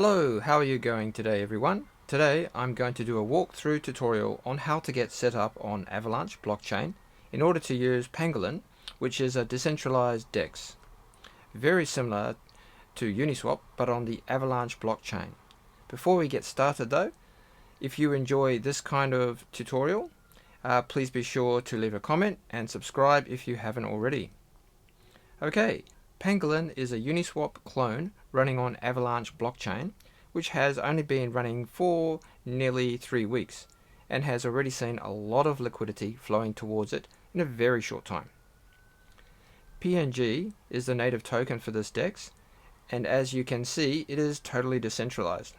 Hello, how are you going today everyone? Today I'm going to do a walkthrough tutorial on how to get set up on Avalanche blockchain in order to use Pangolin, which is a decentralized DEX. Very similar to Uniswap, but on the Avalanche blockchain. Before we get started though, if you enjoy this kind of tutorial, please be sure to leave a comment and subscribe if you haven't already. Okay, Pangolin is a Uniswap clone running on Avalanche blockchain, which has only been running for nearly 3 weeks and has already seen a lot of liquidity flowing towards it in a very short time. PNG is the native token for this DEX, and as you can see, it is totally decentralized.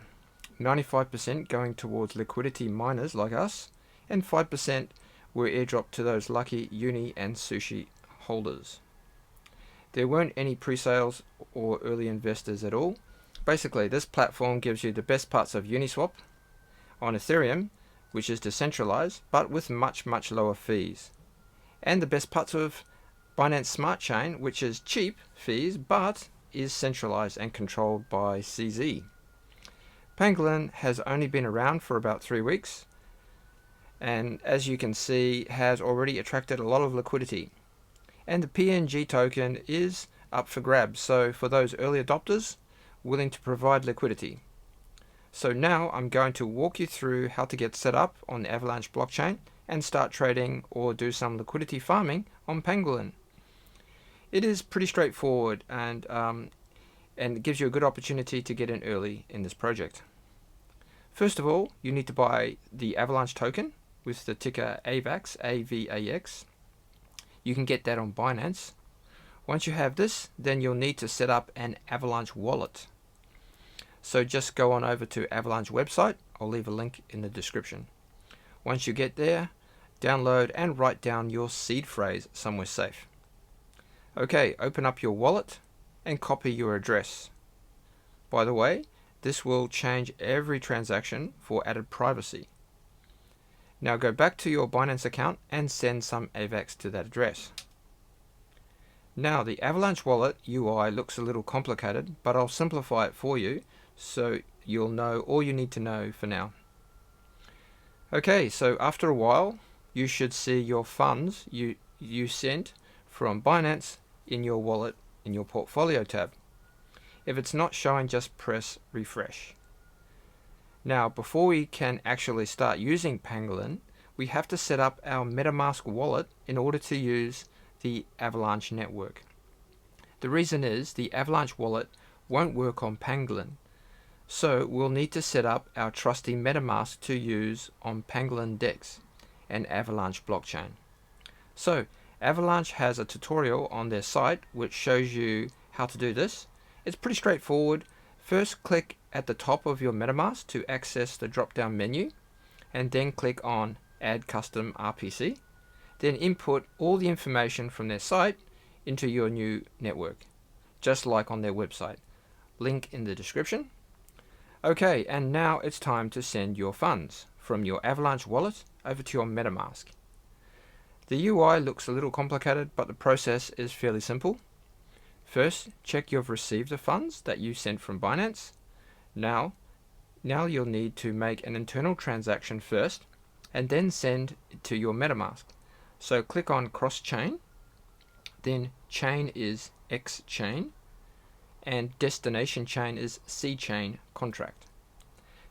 95% going towards liquidity miners like us, and 5% were airdropped to those lucky Uni and Sushi holders. There weren't any pre-sales or early investors at all. Basically, this platform gives you the best parts of Uniswap on Ethereum, which is decentralized, but with much lower fees. And the best parts of Binance Smart Chain, which is cheap fees, but is centralized and controlled by CZ. Pangolin has only been around for about 3 weeks, and as you can see, has already attracted a lot of liquidity. And the PNG token is up for grabs, so for those early adopters willing to provide liquidity. So now I'm going to walk you through how to get set up on the Avalanche blockchain and start trading or do some liquidity farming on Pangolin. It is pretty straightforward and it gives you a good opportunity to get in early in this project. First of all, you need to buy the Avalanche token with the ticker AVAX, AVAX. You can get that on Binance. Once you have this, then you'll need to set up an Avalanche wallet. So just go on over to Avalanche website. I'll leave a link in the description. Once you get there, download and write down your seed phrase somewhere safe. Okay, open up your wallet and copy your address. By the way, this will change every transaction for added privacy. Now go back to your Binance account and send some AVAX to that address. Now the Avalanche wallet UI looks a little complicated, but I'll simplify it for you so you'll know all you need to know for now. Okay, so after a while you should see your funds you sent from Binance in your wallet in your portfolio tab. If it's not showing, just press refresh. Now, before we can actually start using Pangolin, we have to set up our metamask wallet in order to use the Avalanche network. The reason is the Avalanche wallet won't work on Pangolin, so we'll need to set up our trusty metamask to use on Pangolin DEX and Avalanche blockchain. So, Avalanche has a tutorial on their site which shows you how to do this. It's pretty straightforward. First, click at the top of your MetaMask to access the drop-down menu, and then click on Add Custom RPC. Then input all the information from their site into your new network, just like on their website. Link in the description. Okay, and now it's time to send your funds from your Avalanche wallet over to your MetaMask. The UI looks a little complicated, but the process is fairly simple. First, check you've received the funds that you sent from Binance. Now you'll need to make an internal transaction first and then send it to your MetaMask. So click on cross-chain, then chain is X-chain, and destination chain is C-chain contract.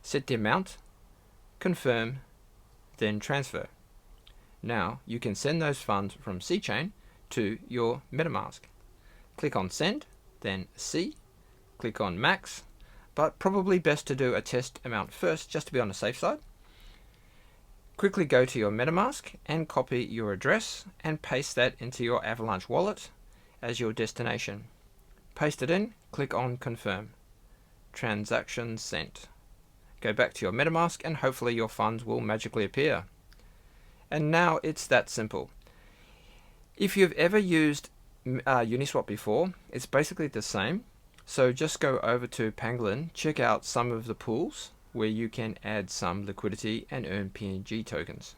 Set the amount, confirm, then transfer. Now you can send those funds from C-chain to your MetaMask. Click on send, then C, click on max, but probably best to do a test amount first just to be on the safe side. Quickly go to your MetaMask and copy your address and paste that into your Avalanche wallet as your destination. Paste it in, click on confirm. Transaction sent. Go back to your MetaMask and hopefully your funds will magically appear. And now it's that simple. If you've ever used Uniswap before, it's basically the same. So just go over to Pangolin, check out some of the pools where you can add some liquidity and earn PNG tokens.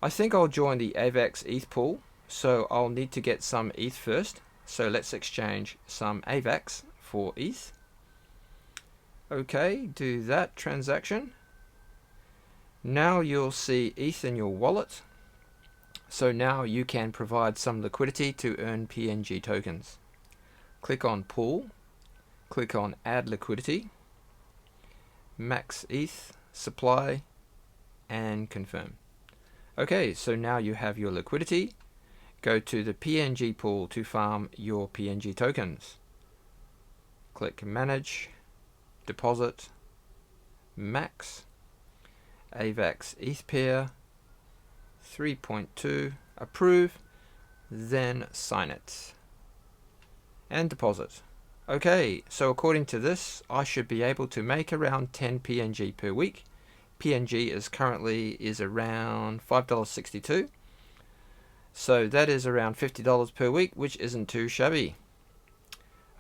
I think I'll join the AVAX ETH pool, so I'll need to get some ETH first. So let's exchange some AVAX for ETH. Okay, do that transaction. Now you'll see ETH in your wallet. So now you can provide some liquidity to earn PNG tokens. Click on Pool, click on Add Liquidity, Max ETH, Supply, and Confirm. Okay, so now you have your liquidity. Go to the PNG pool to farm your PNG tokens. Click Manage, Deposit, Max, AVAX ETH pair, 3.2, approve, then sign it and deposit. Okay, so according to this, I should be able to make around 10 PNG per week. PNG is currently around $5.62, so that is around $50 per week, which isn't too shabby.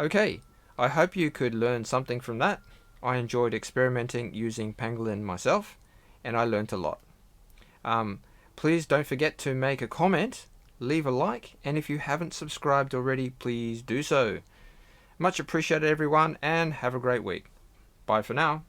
Okay, I hope you could learn something from that. I enjoyed experimenting using Pangolin myself, and I learned a lot. Please don't forget to make a comment, leave a like, and if you haven't subscribed already, please do so. Much appreciated, everyone, and have a great week. Bye for now.